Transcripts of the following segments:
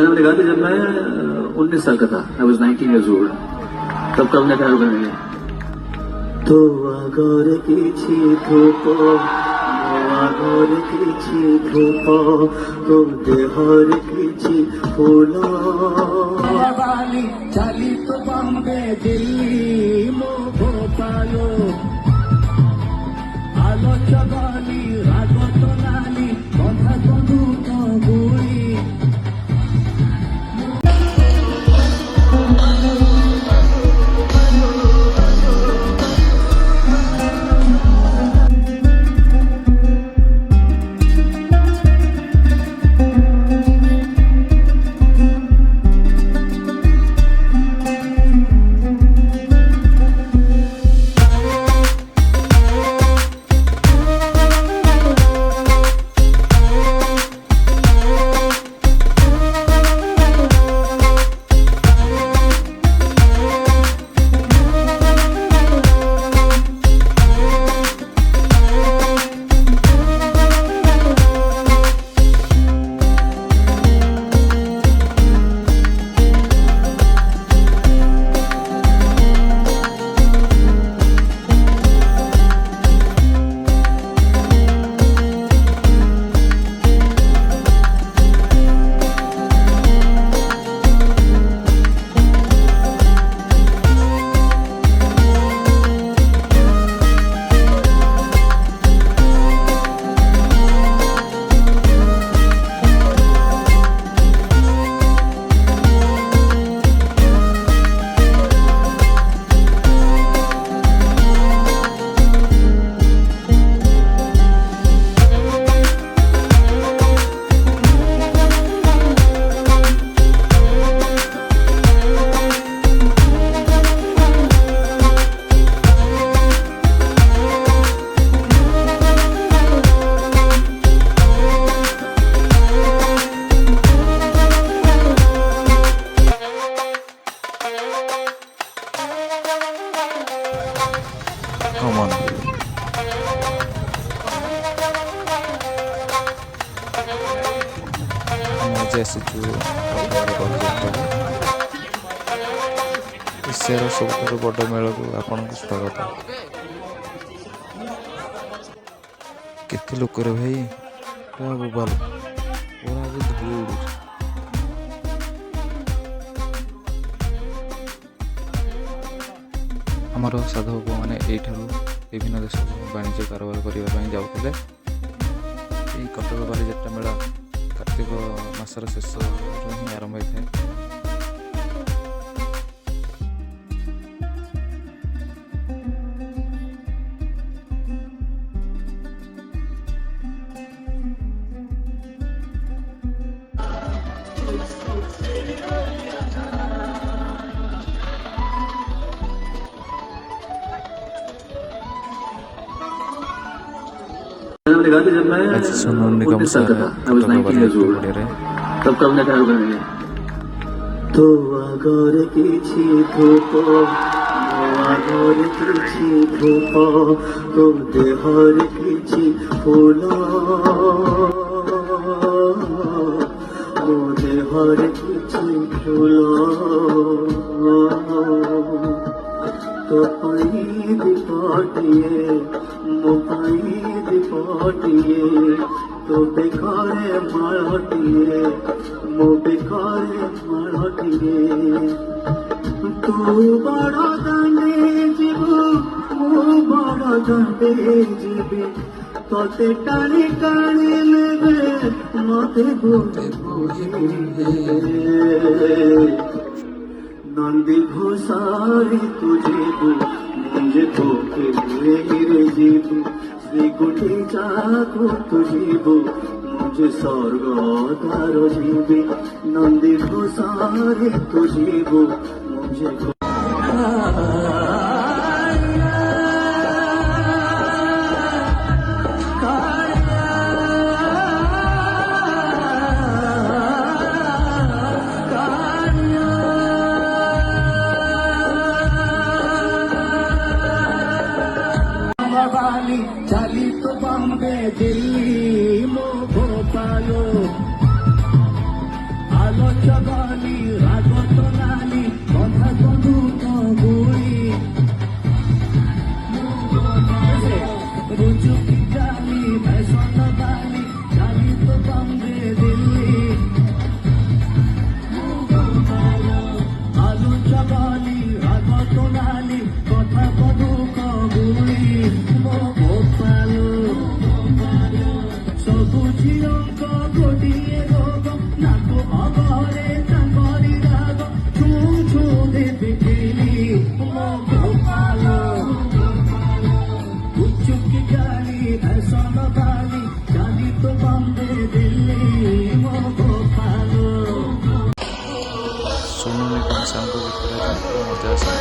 मैंने कहा कि जब मैं 19 साल का था, I was 19 years old, तब कब ने प्यार करने लगे। तो अगर किसी धूप अगर किसी धूप तो देहर किसी फूल वाली चली तो बम्बे दिल्ली मो भोपालो आलो चगाली रागो तो नाली बंधा बंधु तो बुरी एशियार सबुठ बड़ मेला को आपन को स्वागत। केते लोक रे भाई पूरा बोबाल पूरा भी धूल आमर साधक मैंने यू विभिन्न देश वाणिज्य कारोबार करने जाऊे। कटक बालीजात्रा मेला कार्तिक मासर शेष ही आरंभ होता है। मैंने कहा कि जब मैं 19 साल का था, I was 19 years old, तब कब ने प्यार करने लगे। तो अगर किसी धूप अगर किसी धूप तो देहर किसी फूल देहर किसी फूल तो पाई दिपाटिए मोपाई दिपाटिए तो बेकारे माड़टिए मो बेकारे माड़टिए तू बड़ा दाने जीवो मो बड़ा दाने जीवी तोते टाने टाने लेवे मते गोते नंदी घोसारी तुझे मुझे तो रे जीवु श्री कुटी जाको तुझीबु मुझे स्वर्ग तारो जीवी नंदी घोसारी तुझीबु मुझे ସାଙ୍ଗ ଭିତରେ ତାଙ୍କର ମଜା ଆସେ।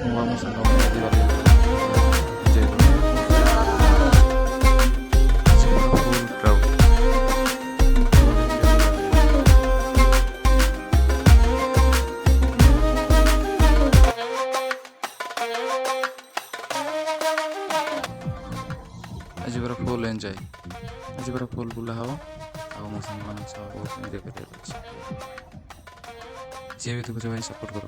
ମୁଁ ଆମ ସାଙ୍ଗମାନେ ଆଜି ଗଲେ ଏନ୍ଜୟ ଫୁଲ୍ କ୍ରାଉଡ୍। ଆଜି ପୁରା ଫୁଲ୍ ଏନ୍ଜୟ, ଆଜି ପୁରା ଫୁଲ୍ ବୁଲା ହେବ ଆଉ ମୋ ସାଙ୍ଗମାନଙ୍କ ସହ ବହୁତ ଏନ୍ଜୟ କରିବାର ଅଛି। ଯିଏ ବି ଦେଖୁଛ ଭାଇ ସପୋର୍ଟ କର।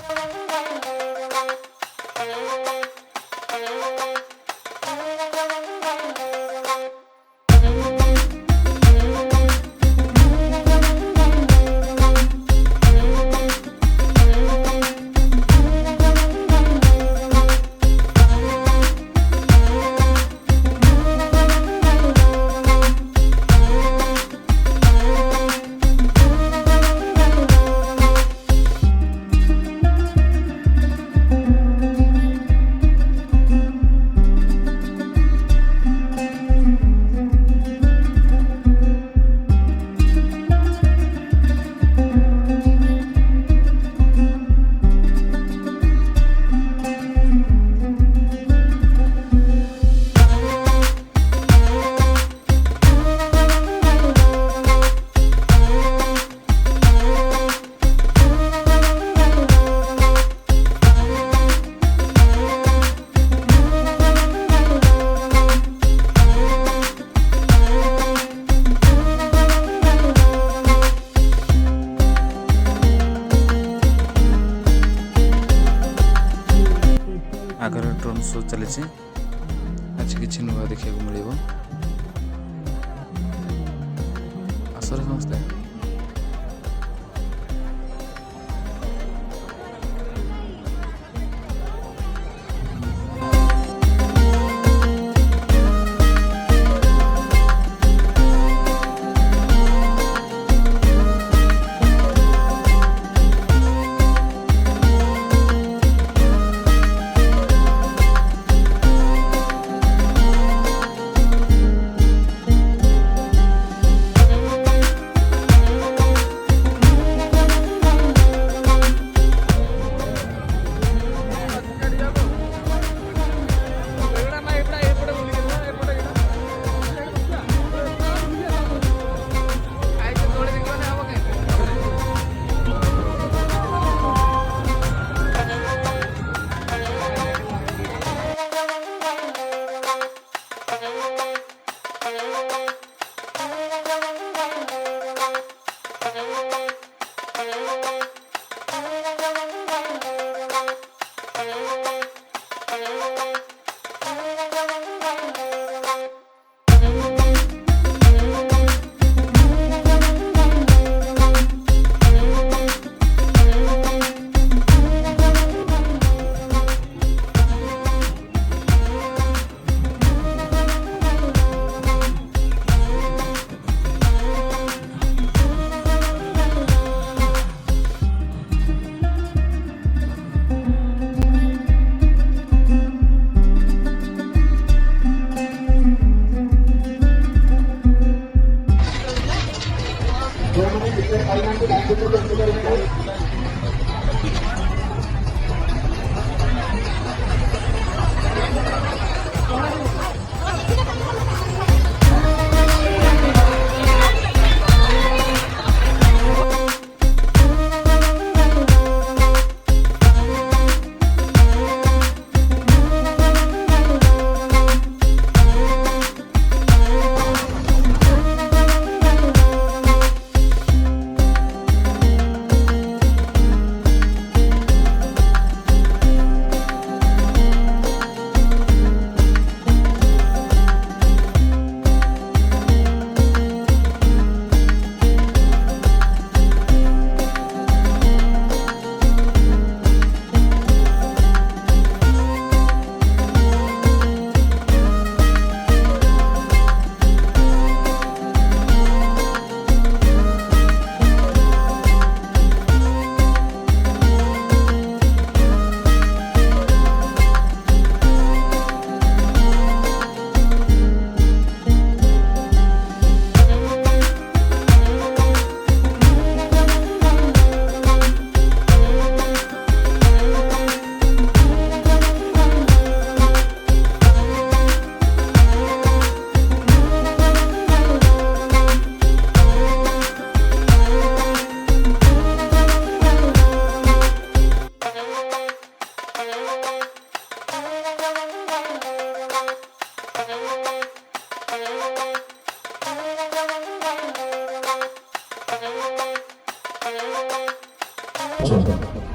ଆଗରେ ଡ୍ରୋନ୍ ଶୋ ଚାଲିଛି, ଆଜି କିଛି ନୂଆ ଦେଖିବାକୁ ମିଳିବ। ଆସରେ ସମସ୍ତେ।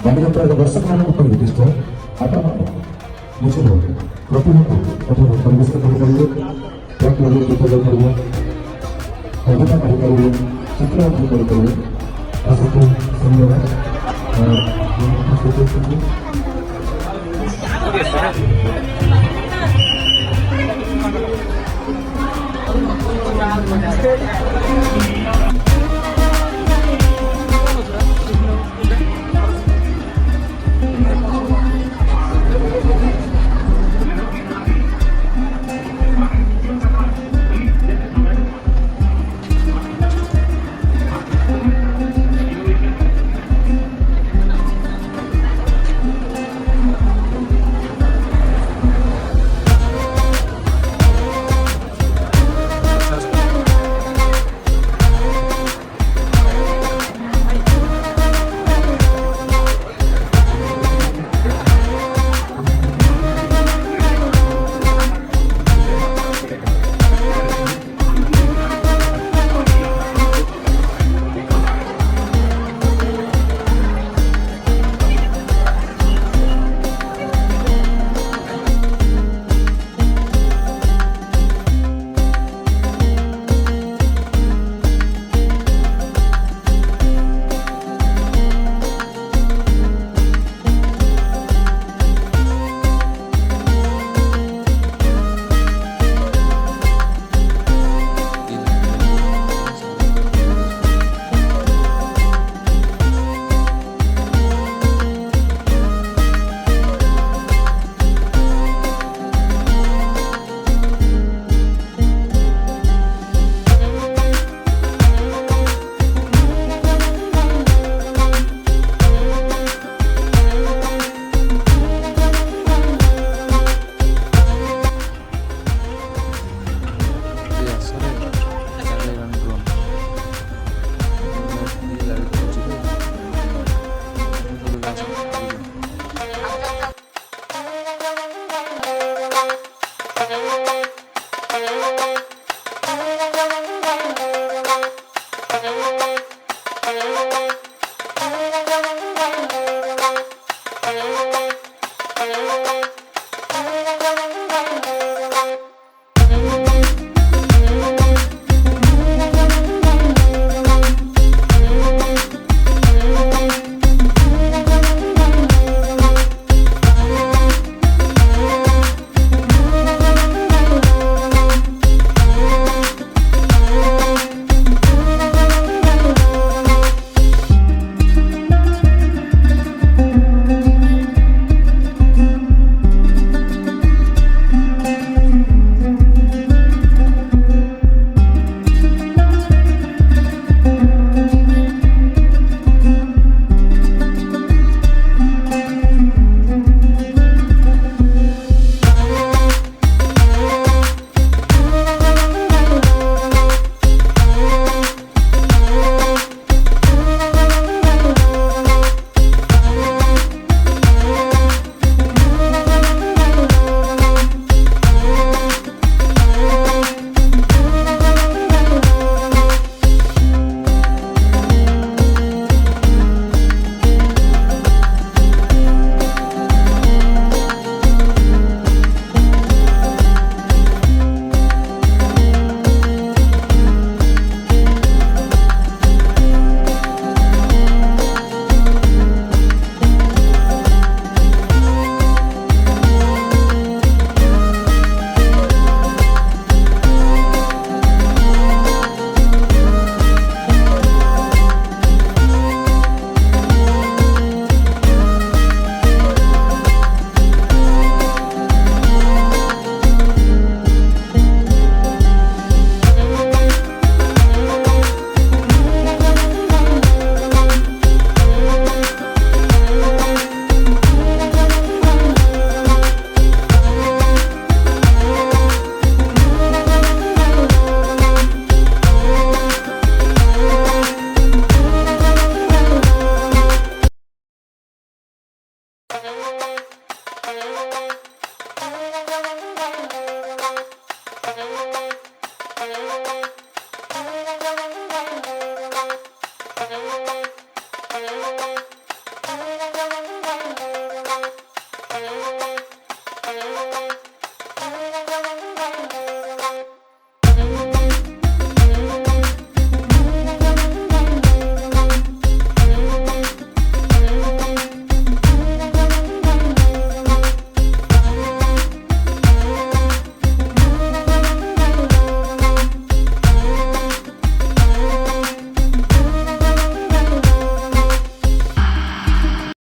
ବାଲିଯାତ୍ରାର ଦର୍ଶକମାନଙ୍କୁ ନିର୍ଦ୍ଦିଷ୍ଟ ଆଟାମାନ ନିଜର ପ୍ରତିଭାକୁ ଏଠାରେ ପରିବେଷଣ କରିପାରିବେ, ଟ୍ରାକ୍ ଲଗାଇ ଗୀତ ଗାଇପାରିବେ, କବିତା କହିପାରିବେ, ଚିତ୍ର ଅଙ୍କନ କରିପାରିବେ। ଆସନ୍ତୁ ଧନ୍ୟବାଦ।